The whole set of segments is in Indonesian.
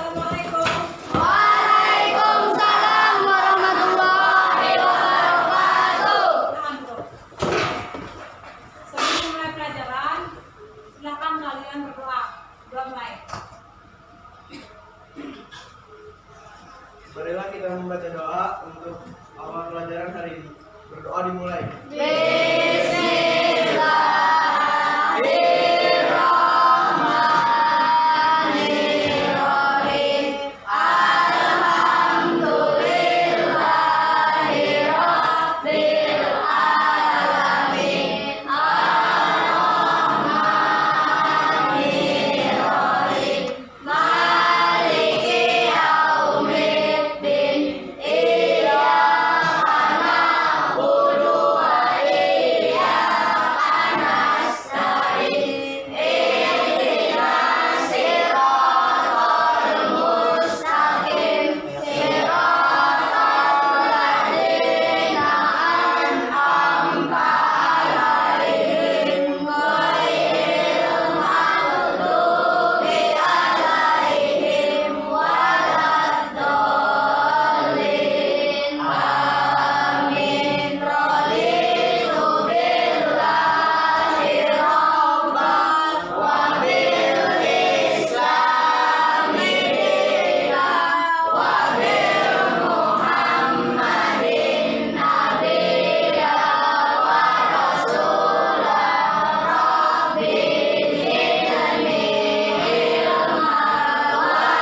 Assalamualaikum. Waalaikumsalam warahmatullahi wabarakatuh. Sebelum mulai pelajaran, silakan kalian berdoa. Doa mulai. Marilah kita membaca doa untuk awal pelajaran hari ini. Berdoa dimulai. Bismillahirrahmanirrahim. Alhamdulillahirabbil alamin. Ar-Rahmanirrahim. Maliki yaumiddin. Iyyaka na'budu wa iyyaka nasta'in. Ihdinas siratal mustaqim. Siratal ladzina an'amta 'alaihim ghairil maghdubi 'alaihim waladdallin. Amin. Raditu billahi rabban wa bil islami dinan wa bil muhammadin nabiyya wa rasulah. Rabbi zidni ilma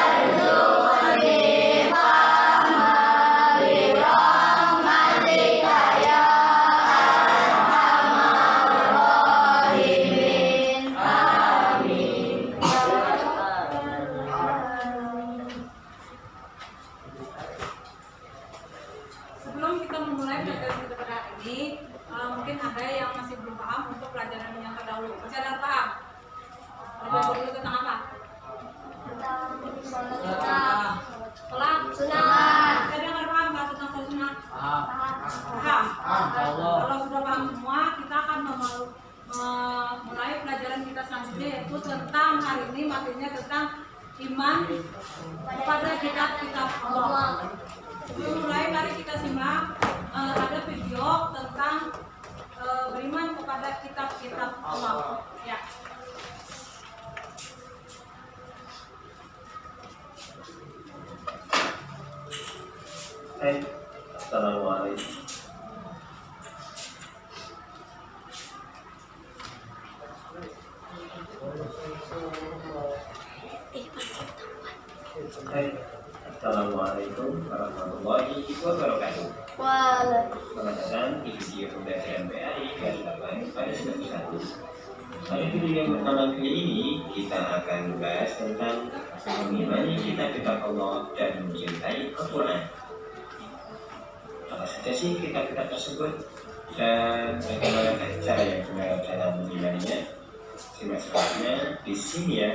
warzuqni fahma birahmatika ya arhamar rahimin. Amin. Sebelum kita memulai pelajaran kita pada hari ini, mungkin ada yang masih belum paham untuk pelajaran yang terdahulu. Masih ada yang paham? Pelajaran dulu tentang apa? Sholat. Sunat. Ada yang nggak paham nggak tentang sholat sunat? Paham. Kalau sudah paham semua, kita akan memulai pelajaran kita selanjutnya, yaitu tentang hari ini materinya tentang iman kepada kitab-kitab Allah. Sebelum mulai, mari kita simak ada video tentang beriman kepada kitab-kitab Allah. Ya. Assalamualaikum. Assalamualaikum warahmatullahi wabarakatuh. Selamat datang di video pembelajaran PAI kelas 8 pada semester 1. Pada video yang pertama kali ini kita akan membahas tentang mengimani kitab-kitab Allah dan mencintai Al-Quran. Apa saja sih kitab-kitab tersebut dan bagaimana cara yang benar dalam mengimaninya? Simak sebabnya di sini ya.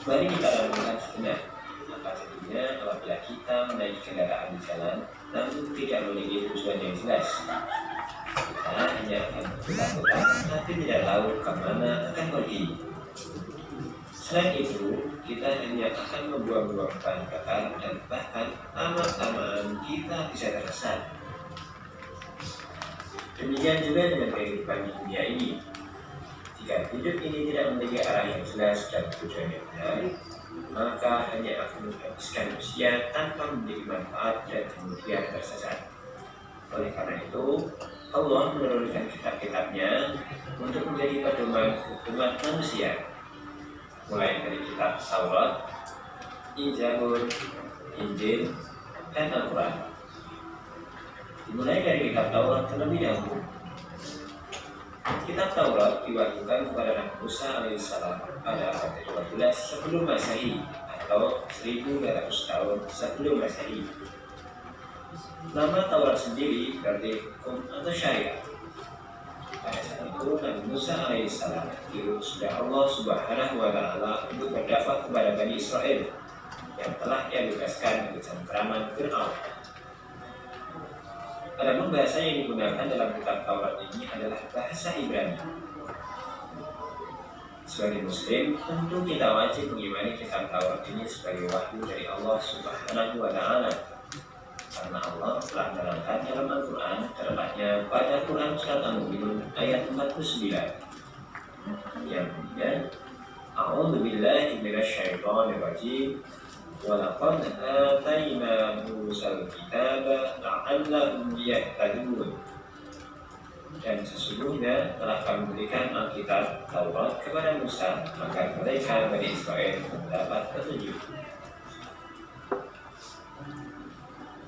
Mari kita lakukan sejenak. Apa jadinya apabila kita menaiki kendaraan di jalan namun tidak memiliki tujuan yang jelas? Kita hanya akan berputar-putar tapi tidak tahu kemana akan pergi. Selain itu, kita hanya akan membuang-buang bahan bakar dan bahkan lama-lamaan kita bisa tersesat. Demikian juga dengan kehidupan di dunia ini. Jika hidup ini tidak memiliki arah yang jelas dan tujuan yang benar, maka hanya akan menghabiskan usia tanpa memiliki manfaat dan kemudian tersesat. Oleh karena itu, Allah menurunkan kitab-kitabnya untuk menjadi pedoman umat manusia, mulai dari kitab Taurat, Zabur, Injil, dan Al-Quran. Dimulai dari kitab Taurat terlebih dahulu. Kitab Taurat diwahyukan kepada Nabi Musa alaihissalam pada abad ke-12 sebelum Masehi atau 1200 tahun sebelum Masehi. Nama Taurat sendiri berarti hukum atau syariat. Pada saat itu Nabi Musa alaihissalam diutus oleh Allah Subhanahu wa Ta'ala untuk berdakwah kepada Bani Israel yang telah ia bebaskan dari cengkraman Fir'aun. Adapun bahasa yang digunakan dalam kitab Taurat ini adalah bahasa Ibrani. Sebagai Muslim, tentu kita wajib mengimani kitab Taurat ini sebagai wahyu dari Allah Subhanahu wa Ta'ala. Karena Allah telah menerangkan dalam Al-Quran, terletaknya pada Quran Surat Al-Mu'minun ayat 49 yang bunyinya, A'udzu billahi minasyaitonir rajim. Walaqad atayna Musal kitaba la'allahum yahtadun. Dan sesungguhnya telah kami berikan Alkitab Taurat kepada Musa agar mereka Bani Israel mendapat petunjuk.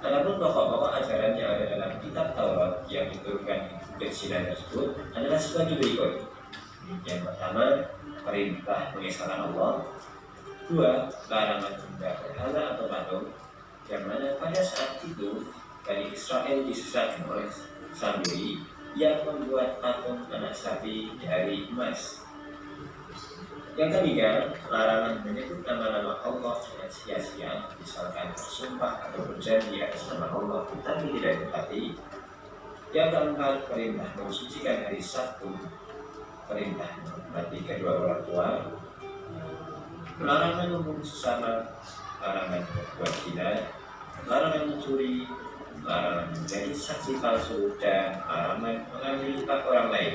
Adapun pokok-pokok ajaran yang ada dalam kitab Taurat yang diturunkan di Bukit Sinai tersebut adalah sebagai berikut. Yang pertama, perintah mengesahkan Allah. 2. Larangan menyembah berhala atau patung, yang mana pada saat itu Bani Israel disesatkan oleh Samiri yang membuat patung anak sapi dari emas. Yang ketiga, larangan menyebut nama-nama Allah dengan sia-sia, misalkan bersumpah atau berjanji atas nama Allah tetapi tidak ditepati. Yang keempat, perintah mensucikan hari Sabtu, perintah menghormati kedua orang tua, larangan membunuh sesama, larangan berbuat zina, larangan mencuri, larangan menjadi saksi palsu, dan larangan mengambil hak orang lain.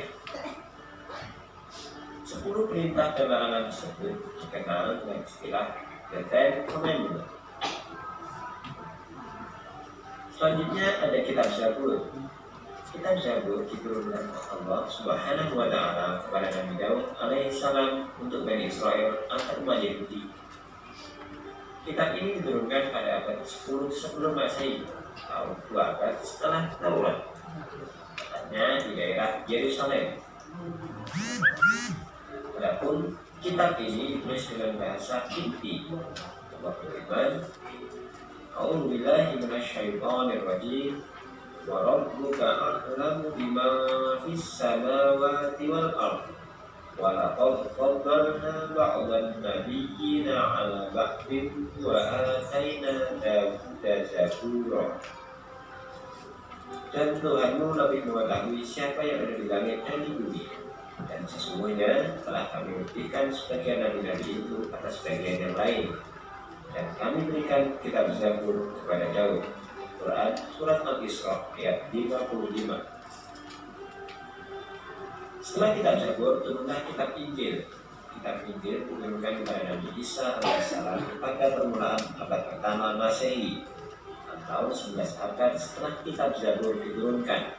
10 perintah dan larangan tersebut dikenal dengan istilah The Ten Commandments. Selanjutnya ada kitab Zabur. Kitab Zabur diturunkan oleh Allah Subhanahu wa Ta'ala kepada Nabi Daud alaihissalam untuk Bani Israel atau umat Yahudi. Kitab ini diturunkan pada abad 10 sebelum Masehi, tahun 2 abad setelah Taurat, tepatnya di daerah Yerusalem. Adapun kitab ini ditulis dengan bahasa Kipti. Allah berfirman, A'udzu billahi minasyaitonir rajim. Wa rabbuka a'lamu bima fis samawati wal ardh. Wa laqad faddalna ba'dhan nabiyyina 'ala ba'din wa atayna Dawuda zabura. Dan Tuhanmu lebih mengetahui siapa yang ada di langit dan di bumi. Dan sesungguhnya telah kami berikan sebagian nabi-nabi itu atas bagian yang lain. Dan kami berikan kitab Zabur kepada Daud. Quran Surat Al-Isra ayat 55. Setelah kitab Zabur, turunlah kitab Injil. Kitab Injil diturunkan kepada Nabi Isa alaihissalam pada permulaan abad pertama Masehi, atau 11 abad setelah kitab Zabur diturunkan.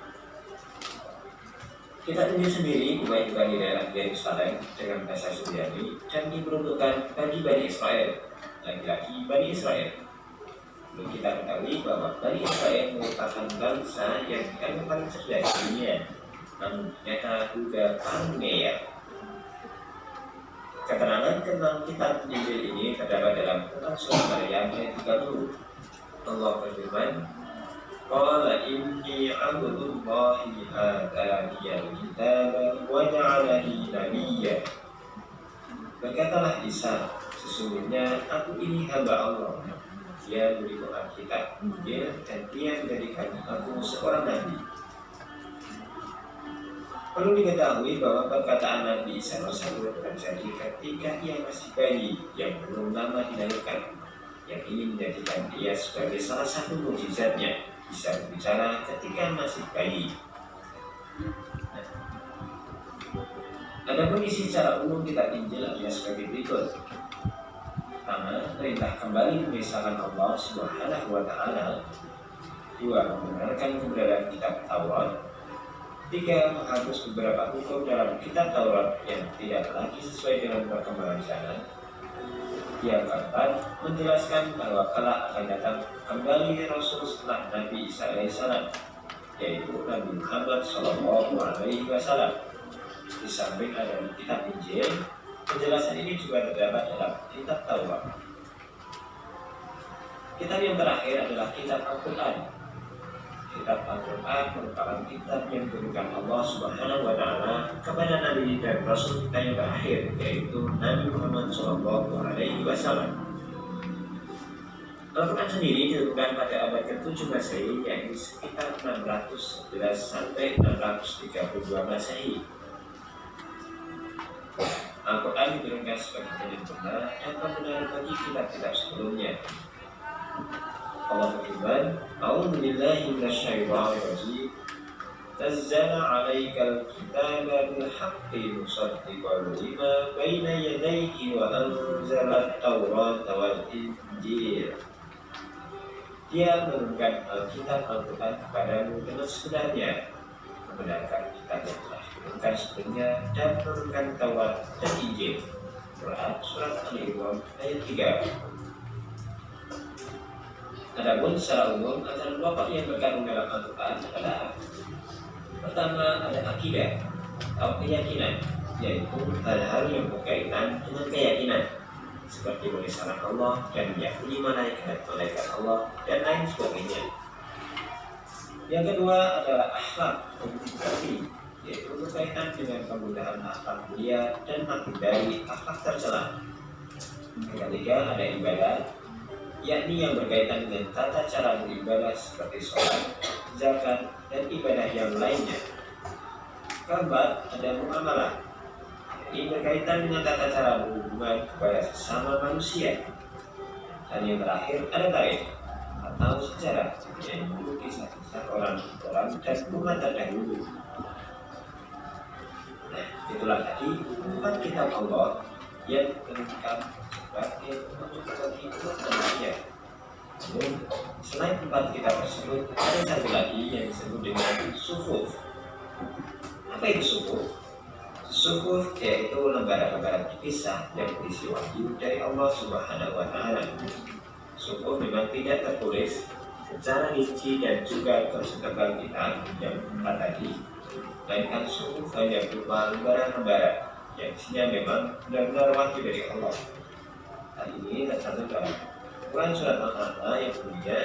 Kitab Injil sendiri dibagikan di daerah Yerusalem dengan bahasa Suryani dan diperuntukkan bagi Bani Israel, laki-laki Bani Israel. Perlu kita ketahui bahwa Bani Israel merupakan bangsa yang dianggap paling cerdas di dunia, namun ternyata juga paling ngeyel. Keterangan tentang kitab Injil ini terdapat dalam Quran Surat Maryam ayat 30. Allah berfirman, Qala inni abdullahi ataniyal kitaba wa ja'alani nabiyya. Berkatalah Isa, sesungguhnya aku ini hamba Allah. Dia beriku Alkitab, dan dia menjadikan aku seorang nabi. Perlu diketahui bahwa perkataan Nabi Isa tersebut terjadi ketika ia masih bayi yang belum lama dilahirkan, yang ini menjadikan dia sebagai salah satu mukjizatnya, bisa berbicara ketika masih bayi. Adapun isi secara umum kitab Injil adalah sebagai berikut. Pertama, perintah kembali mengesahkan Allah Subhanahu wa Ta'ala. 2. Membenarkan keberadaan kitab Taurat. 3. Menghapus beberapa hukum dalam kitab Taurat yang tidak lagi sesuai dengan perkembangan zaman. Yang keempat, menjelaskan bahwa kelak akan datang kembali Rasul setelah Nabi Isa alaihissalam, yaitu Nabi Muhammad SAW. Di samping ada kitab Injil, penjelasan ini juga terdapat dalam kitab Taurat. Kitab yang terakhir adalah kitab Al-Quran. Kitab Al-Quran merupakan kitab yang diberikan Allah Subhanahu wa Ta'ala kepada Nabi dan Rasul kita yang terakhir, yaitu Nabi Muhammad SAW. Al-Quran sendiri ditemukan pada abad ke-7 Masehi, yakni sekitar 611 sampai 632 Masehi. Al-Quran diturunkan sebagai jalan benar dan pembenaran bagi kitab-kitab sebelumnya. Allah berfirman, "A'udzubillahi minasyaitonir rajim. Nazzala 'alaikal kitaba bil haqqi musaddiqan lima baina yadayhi wa anzala at-taurata wal injil." Dia menurunkan Alkitab Al-Quran kepadamu dengan sebenarnya, membenarkan kitab yang telah diturunkan sebelumnya, dan menurunkan Taurat dan Injil. Quran Surat Al-Imran ayat 3. Adapun secara umum antara kelompok yang berkandung dalam Al-Quran adalah: pertama, ada akidah atau keyakinan, yaitu hal-hal yang berkaitan dengan keyakinan, seperti mengesahkan Allah dan meyakini malaikat Allah dan lain sebagainya. Yang kedua adalah akhlak atau budi, yaitu berkaitan dengan kemudahan akhlak mulia dan menghindari akhlak tercela. Yang ketiga ada ibadah, yakni yang berkaitan dengan tata cara beribadah seperti sholat, zakat, dan ibadah yang lainnya. Keempat ada muamalah, ini berkaitan dengan tata cara berhubungan kepada sesama manusia. Dan yang terakhir ada tarikh atau sejarah, yaitu kisah-kisah orang-orang dan umat terdahulu. Nah, itulah tadi 4 kitab Allah yang ditentukan sebagai petunjuk bagi umat manusia. Namun, selain 4 kitab tersebut, ada satu lagi yang disebut dengan suhuf. Apa itu suhuf? Suhuf yaitu lembaran-lembaran terpisah yang berisi wahyu dari Allah Subhanahu wa Ta'ala. Suhuf memang tidak tertulis secara rinci dan juga tersebar kitab yang 4 tadi, melainkan suhuf hanya berupa lembaran-lembaran yang isinya memang benar-benar wahyu dari Allah. Hal ini tercantum dalam Quran Surat Al-A'la yang bunyinya,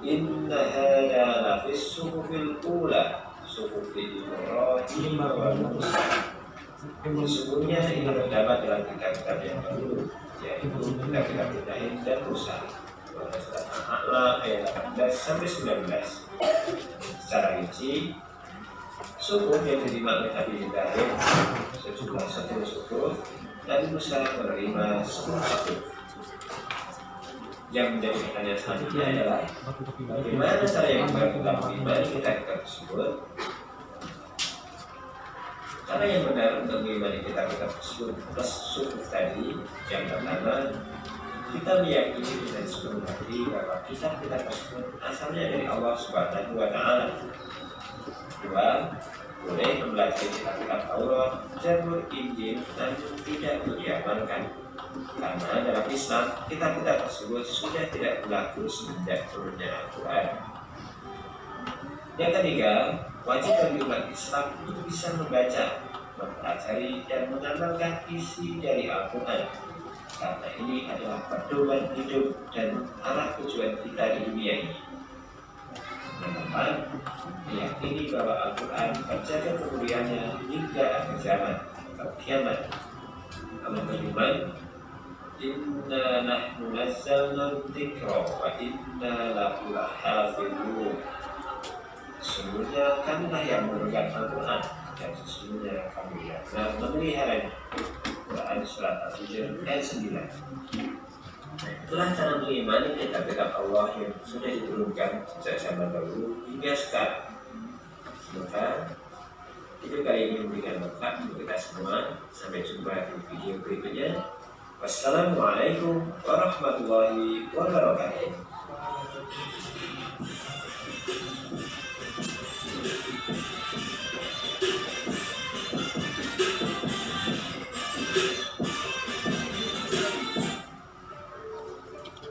"Inna hadza lafis suhufil ula suhufi Ibrahim wa Musa." Sesungguhnya ini terdapat dalam kitab-kitab yang dahulu, yaitu kitab-kitab Ibrahim dan Musa. Surat Al-A'la ayat 18 sampai 19. Secara rinci, suhuf yang diterima oleh Nabi Ibrahim sejumlah 10 suhuf dan Musa menerima 10 suhuf. Yang menjadi pertanyaan selanjutnya adalah, bagaimana cara yang benar dalam mengimani kitab-kitab tersebut? Cara yang benar untuk mengimani kitab-kitab tersebut plus suhuf tadi, yang pertama, kita meyakini dengan sepenuh hati bahwa kitab-kitab tersebut asalnya dari Allah Subhanahu wa Ta'ala. Kedua, boleh mempelajari kitab-kitab Taurat, Zabur, Injil, namun tidak untuk diamalkan, karena dalam Islam kitab-kitab tersebut sudah tidak berlaku semenjak turunnya Al-Quran. Yang ketiga, wajib bagi umat Islam untuk bisa membaca, mempelajari, dan mengamalkan isi dari Al-Quran, karena ini adalah pedoman hidup dan arah tujuan kita di dunia ini. Yang keempat, meyakini bahwa Al-Quran terjaga kemuliaannya hingga akhir zaman atau kiamat. Allah berfirman, "Inna nahnu nazzalna dzikra wa inna lahu lahafizun." Sesungguhnya kamilah yang menurunkan Al-Quran dan sesungguhnya kami yang memeliharanya. Quran Surat Al-Hijr ayat 9. Itulah cara mengimani kitab-kitab Allah yang sudah diturunkan sejak zaman dahulu hingga sekarang. Semoga video kali ini memberikan manfaat untuk kita semua. Sampai jumpa di video berikutnya. Wassalamualaikum warahmatullahi wabarakatuh.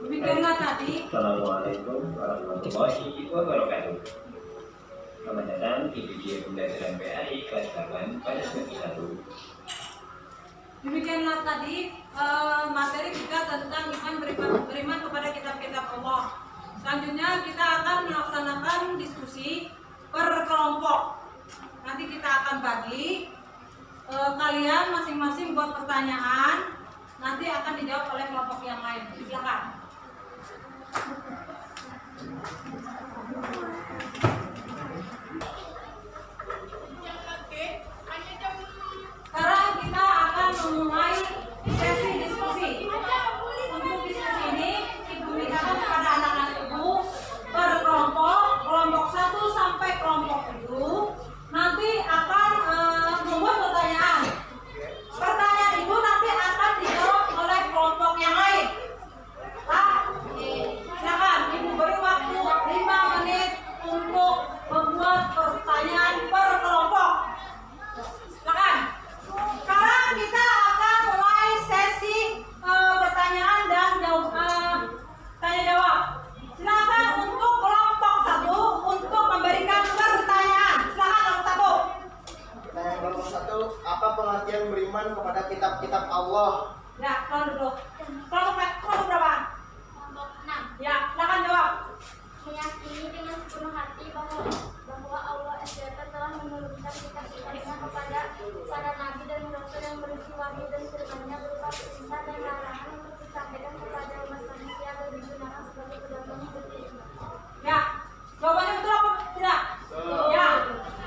Demikianlah tadi. Assalamualaikum warahmatullahi wabarakatuh. Selamat datang di video pembelajaran PAI kelas 8 pada semester 1. Demikianlah tadi materi kita tentang iman beriman kepada kitab-kitab Allah. Selanjutnya kita akan melaksanakan diskusi per kelompok. Nanti kita akan bagi kalian masing-masing buat pertanyaan. Nanti akan dijawab oleh kelompok yang lain. Silakan. Sekarang kita akan memulai sesi diskusi. Untuk diskusi ini diberikan kepada anak-anak ibu berkelompok, kelompok 1 sampai kelompok 7. Nanti akan membuat pertanyaan. Pertanyaan itu nanti akan dijawab oleh kelompok yang lain. Silakan ibu beri waktu 5 menit untuk membuat pertanyaan per kelompok. Silakan. Sekarang kita akan mulai sesi pertanyaan dan tanya jawab. Silakan untuk kelompok 1 untuk memberikan pertanyaan. Silakan kelompok 1. Pertanyaan kelompok 1, apa pengertian beriman kepada kitab-kitab Allah? Ya, kalau dulu. Kelompok berapa? Kelompok 6. Ya, silakan jawab. Meyakini dengan sepenuh hati bahwa Allah SWT telah menurunkan kitab-kitabnya kepada para nabi dan rasul yang berisi wahyu dan firman-Nya berupa perintah dan larangan untuk disampaikan kepada umat manusia dan digunakan sebagai pedoman hidup ini. Ya, jawabannya betul apa tidak? Ya.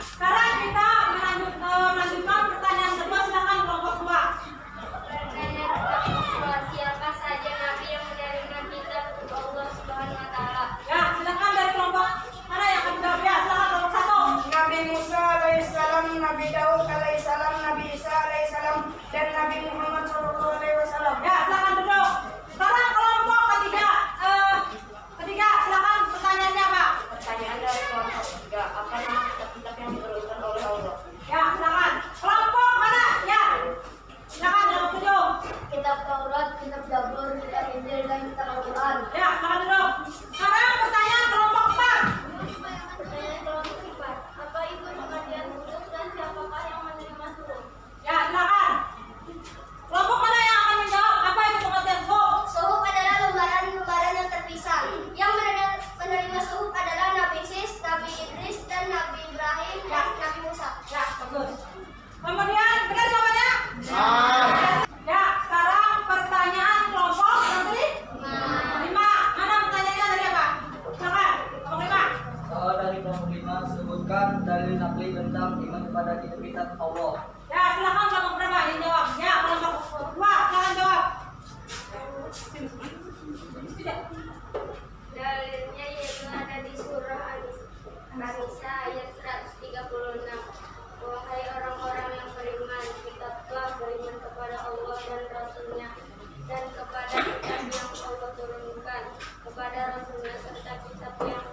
Sekarang kita melanjutkan pertanyaan kedua. Silakan kelompok 2. Pertanyaan kedua, siapa saja nabi yang menerima kitab Allah Subhanahu wa Ta'ala? Ya, silakan dari kelompok mana yang akan jawab? Ya, silakan kelompok 1. Nabi Musa alaihissalam, Nabi Daud alaihissalam, Nabi Isa alaihissalam, dan Nabi Muhammad SAW. Ya, silakan duduk. Sekarang kelompok ketiga. Ketiga, silakan pertanyaannya Pak. Pertanyaan dari kelompok 3, apa nama kitab-kitab yang diturunkan oleh Allah? Ya, silakan. Kelompok mana? Ya. Silakan kelompok 7. Kitab Taurat, kitab Zabur, kitab Injil, dan kitab Al-Quran. Ya, silakan duduk. Sekarang pertanyaan kelompok 4. Pertanyaan kelompok 4, apa itu pengertian suhud dan siapakah yang menerima suhud? Ya, silakan. Kelompok mana yang akan menjawab? Apa itu pengertian suhud? Suhud adalah lembaran-lembaran yang terpisah. Yang menerima suhud adalah Nabi Sis, Nabi Idris, dan Nabi Ibrahim, dan Nabi Musa. Ya, bagus. Kemudian, benar jawabannya? Ya, sekarang pertanyaan kelompok nanti 5. Mana pertanyaannya tadi apa? Silakan, kelompok 5. Dari kelompok 5 sebutkan dalil nakli tentang iman kepada kitab-kitab Allah. Ya, silakan kelompok berapa yang jawab? Ya, kelompok 2, silakan jawab. Tidak. Dalilnya yaitu ada di surah An-Nisa ayat 136. Wahai orang-orang yang beriman, tetaplah beriman kepada Allah dan Rasul-Nya, dan kepada kitab yang Allah turunkan, kepada Rasul-Nya serta kitab yang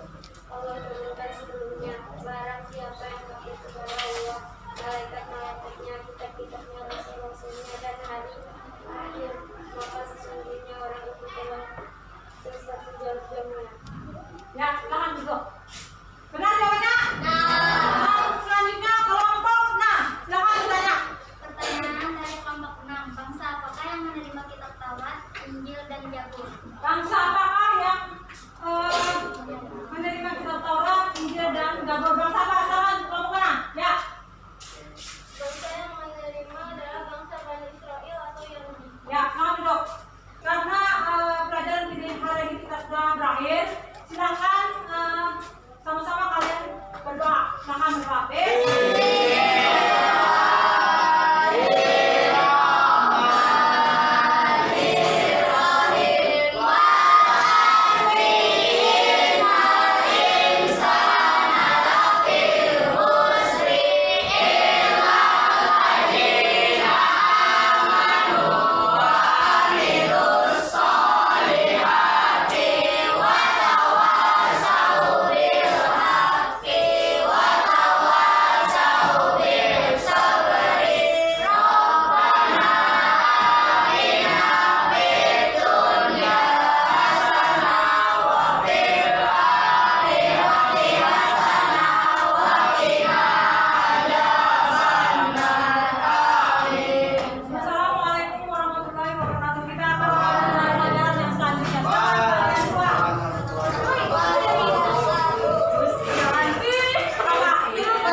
Allah turunkan sebelumnya. Barang siapa yang kafir kepada Allah, malaikat-malaikatnya, kitab-kitabnya, rasul-rasulnya, dan hari akhir, maka sesungguhnya orang itu telah sesat sejauh-jauhnya. Ya, silakan duduk. Benar jawabannya? Nah. Selanjutnya kelompok 6. Silakan ditanya. Pertanyaan dari kelompok 6, bangsa apakah yang menerima kitab Taurat, Injil, dan Zabur? Bangsa apakah yang menerima kitab Taurat, Injil, dan Zabur? Bangsa apa? Silakan kelompok mana? Ya. Bangsa yang menerima adalah bangsa Bani Israel atau Yahudi. Ya, silakan duduk. Karena pelajaran hari ini kita sudah berakhir, silakan sama-sama kalian berdoa. Silakan berdoa.